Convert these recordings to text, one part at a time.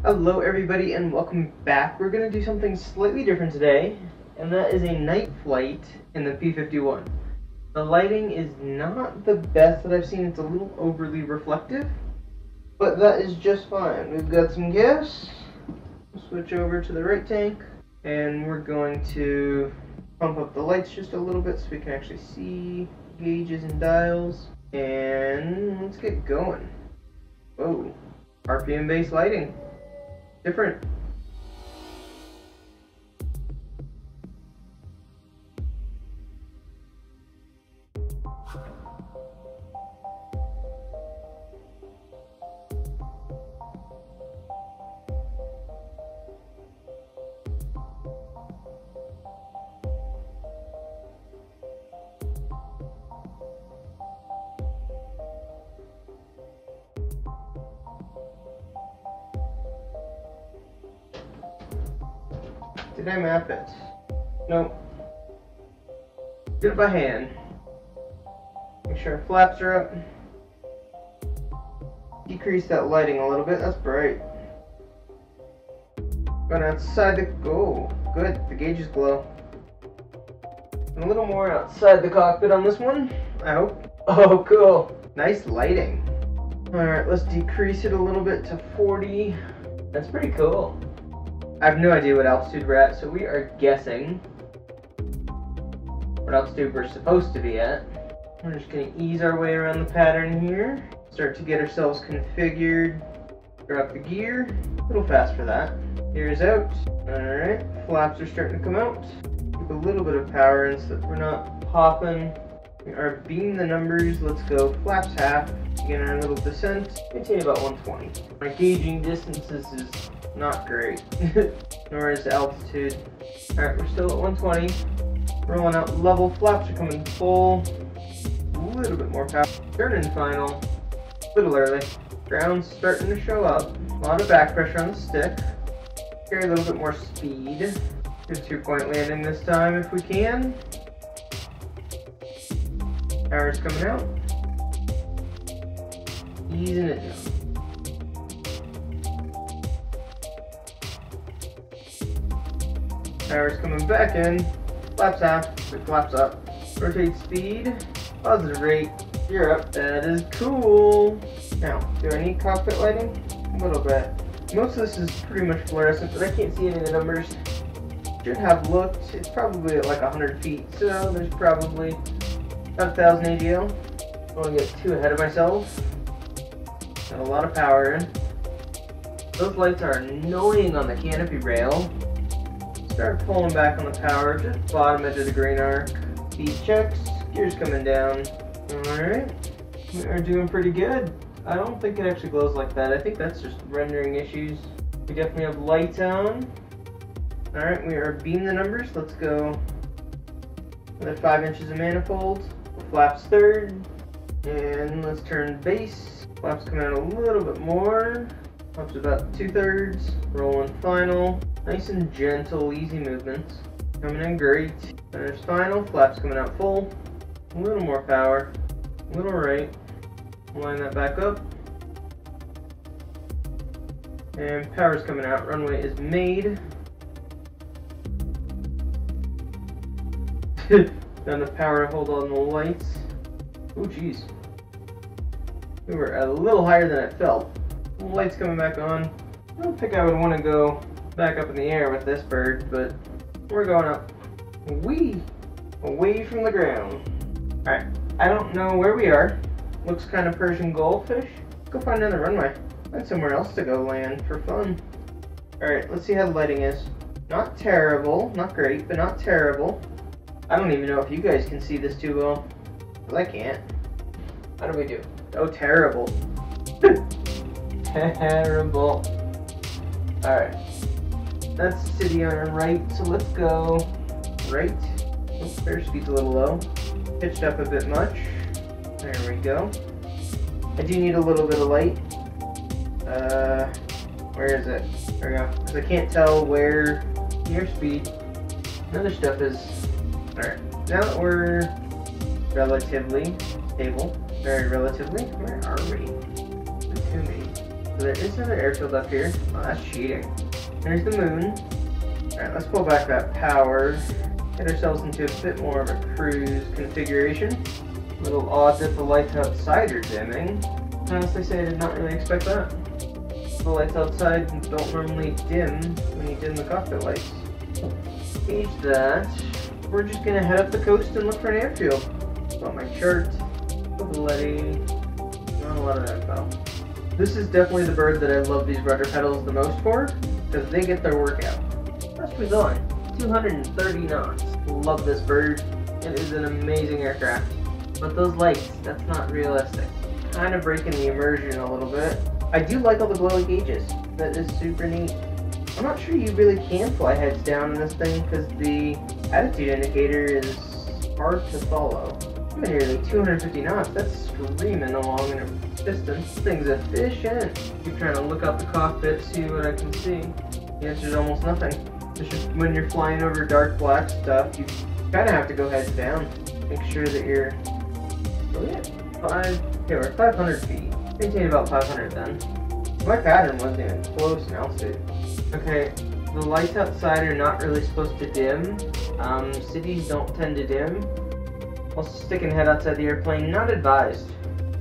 Hello everybody and welcome back. We're going to do something slightly different today, and that is a night flight in the P-51. The lighting is not the best that I've seen. It's a little overly reflective, but that is just fine. We've got some gas. We'll switch over to the right tank, and we're going to pump up the lights just a little bit so we can actually see gauges and dials. And let's get going. Whoa, RPM based lighting. Different. Did I map it? Nope. Did it by hand. Make sure our flaps are up. Decrease that lighting a little bit. That's bright. Going outside the... Oh, good. The gauges glow. And a little more outside the cockpit on this one, I hope. Oh, cool. Nice lighting. Alright, let's decrease it a little bit to 40. That's pretty cool. I have no idea what altitude we're at, so we are guessing what altitude we're supposed to be at. We're just going to ease our way around the pattern here. Start to get ourselves configured. Drop the gear. A little fast for that. Gear's out. Alright, flaps are starting to come out. Keep a little bit of power in so that we're not popping. We are beating the numbers. Let's go flaps half. Begin our little descent. Maintain about 120. Our gauging distances is not great, nor is the altitude. Alright, we're still at 120. Rolling out level, flaps are coming full. A little bit more power. Turning final. A little early. Ground's starting to show up. A lot of back pressure on the stick. Carry a little bit more speed. Do a 2-point landing this time if we can. Power's coming out. Easing it down. Power's coming back in. Flaps half. It flaps up. Rotate speed. Positive rate. Gear up. That is cool. Now, do I need cockpit lighting? A little bit. Most of this is pretty much fluorescent, but I can't see any of the numbers. Should have looked. It's probably at like 100 feet, so there's probably about 1,000 ADL. I don't want to get too ahead of myself. Got a lot of power in. Those lights are annoying on the canopy rail. Start pulling back on the power, just bottom edge of the green arc. Speed checks, gears coming down. Alright, we are doing pretty good. I don't think it actually glows like that. I think that's just rendering issues. We definitely have lights on. Alright, we are beating the numbers. Let's go another 5 inches of manifold. Flaps third. And let's turn base. Flaps coming out a little bit more. Flaps about 2/3. Rolling final. Nice and gentle, easy movements. Coming in great. There's final. Flaps coming out full. A little more power. A little right. Line that back up. And power's coming out. Runway is made. Down the power to hold on the lights. Oh jeez. We were a little higher than it felt. Lights coming back on. I don't think I would want to go back up in the air with this bird, but we're going up away from the ground. Alright, I don't know where we are. Looks kind of Persian goldfish. Let's go find another runway. Find somewhere else to go land for fun. Alright, let's see how the lighting is. Not terrible, not great, but not terrible. I don't even know if you guys can see this too well, because I can't. How do we do? Oh, terrible. Terrible. Alright. That's city on our right, so let's go right. Oh, airspeed's a little low. Pitched up a bit much. There we go. I do need a little bit of light. Where is it? There we go. Because I can't tell where the airspeed and other stuff is. Alright. Now that we're relatively stable, very relatively, where are we? To me. there is another airfield up here. Oh, that's cheating. There's the moon. Alright, let's pull back that power. Get ourselves into a bit more of a cruise configuration. A little odd that the lights outside are dimming. Honestly say I did not really expect that. The lights outside don't normally dim when you dim the cockpit lights. Gauge that. We're just gonna head up the coast and look for an airfield. Got my chart. Ability. Not a lot of info. This is definitely the bird that I love these rudder pedals the most for, because they get their workout. That's we going. 230 knots. Love this bird. It is an amazing aircraft. But those lights, that's not realistic. Kind of breaking the immersion a little bit. I do like all the glowy gauges. That is super neat. I'm not sure you really can fly heads down in this thing because the attitude indicator is hard to follow. I'm at nearly 250 knots. That's screaming along in a distance. This thing's efficient. Keep trying to look out the cockpit, see what I can see. The answer is almost nothing. It's just when you're flying over dark black stuff, you kind of have to go heads down. Make sure that you're... Oh yeah, we're at 500 feet. Maintain about 500 then. My pattern wasn't even close in altitude. Okay, the lights outside are not really supposed to dim. Cities don't tend to dim. Also, sticking head outside the airplane, not advised.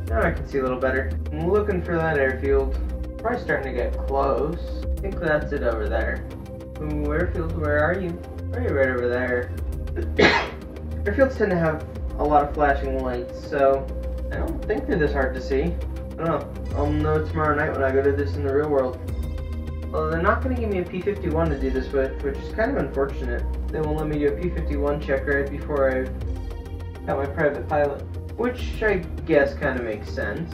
Now I can see a little better. I'm looking for that airfield. Probably starting to get close. I think that's it over there. Ooh, airfield, where are you? Are you right over there? Airfields tend to have a lot of flashing lights, so I don't think they're this hard to see. I don't know. I'll know tomorrow night when I go to this in the real world. Well, they're not going to give me a P-51 to do this with, which is kind of unfortunate. They won't let me do a P-51 check right before I got my private pilot, which I guess kind of makes sense.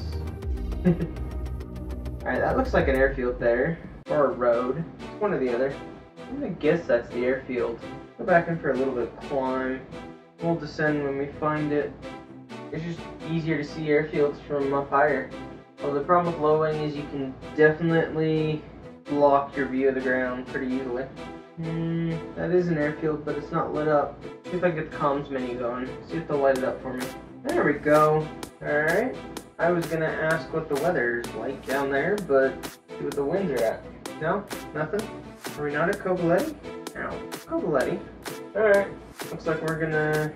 Alright, that looks like an airfield there, or a road. It's one or the other. I'm going to guess that's the airfield. Go back in for a little bit of climb. We'll descend when we find it. It's just easier to see airfields from up higher. Well, the problem with low wing is you can definitely block your view of the ground pretty easily. That is an airfield, but it's not lit up. See if I can get the comms menu going. See if they'll light it up for me. There we go. Alright. I was gonna ask what the weather's like down there, but see what the winds are at. No? Nothing? Are we not at Covaletti? No. Covaletti. Alright. Looks like we're gonna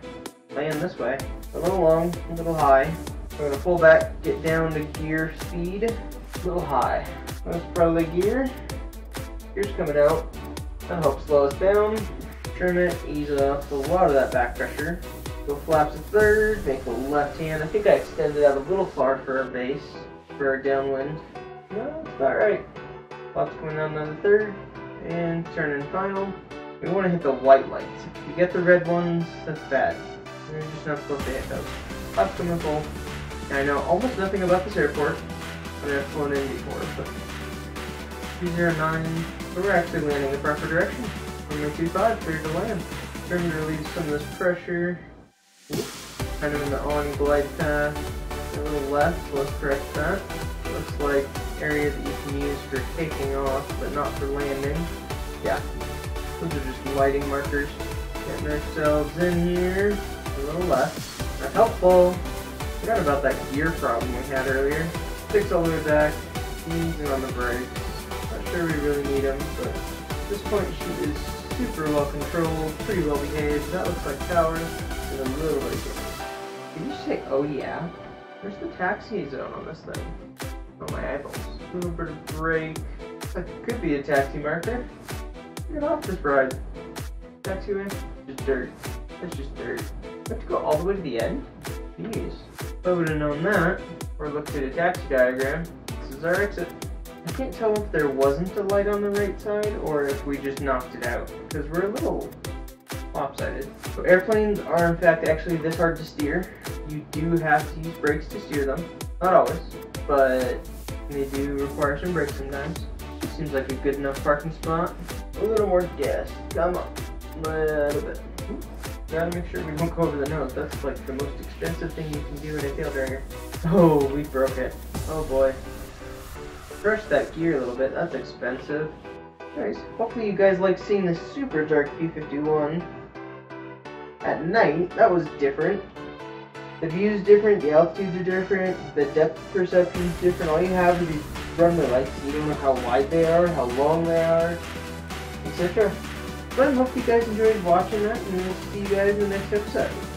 land this way. A little long, a little high. We're gonna pull back, get down to gear speed. A little high. That's probably gear. Gear's coming out. That'll help slow us down. Trim it, ease off a lot of that back pressure. Go flaps a third, make a left hand. I think I extended out a little far for our base, for our downwind. No, that's about right. Flaps coming down another third, and turning final. We want to hit the white lights. If you get the red ones, that's bad. You're just not supposed to hit those. Flaps coming full. And I know almost nothing about this airport. I've never flown in before, but 209. So we're actually landing the proper direction. Runway 25, clear to land. Trying to release some of this pressure. Kind of in the on glide path. A little left, so let's correct that. Looks like area that you can use for taking off, but not for landing. Yeah. Those are just lighting markers. Getting ourselves in here. A little left. That's helpful. Forgot about that gear problem we had earlier. 6 all the way back. Easing on the brakes. Not sure we really need them, but at this point she is super well controlled, pretty well behaved. That looks like tower. And a little bit of gas. Did you say, oh yeah? Where's the taxi zone on this thing? Oh, my eyeballs. A little bit of brake. That could be a taxi marker. Get off this ride. Taxiway? Just dirt. That's just dirt. We have to go all the way to the end? Jeez. If I would have known that, or looked at a taxi diagram, this is our exit. I can't tell if there wasn't a light on the right side, or if we just knocked it out, because we're a little lopsided. So airplanes are in fact actually this hard to steer. You do have to use brakes to steer them. Not always, but they do require some brakes sometimes. Seems like a good enough parking spot. A little more gas. Come on. A little bit. Gotta make sure we won't go over the nose. That's like the most expensive thing you can do in a tail dragger. Oh, we broke it. Oh boy. Brush that gear a little bit. That's expensive. Nice. Hopefully you guys like seeing this super dark P-51 at night. That was different. The view's different, the altitudes are different, the depth perception's different. All you have are these run the lights, you don't know how wide they are, how long they are, etc. But I hope you guys enjoyed watching that, and we'll see you guys in the next episode.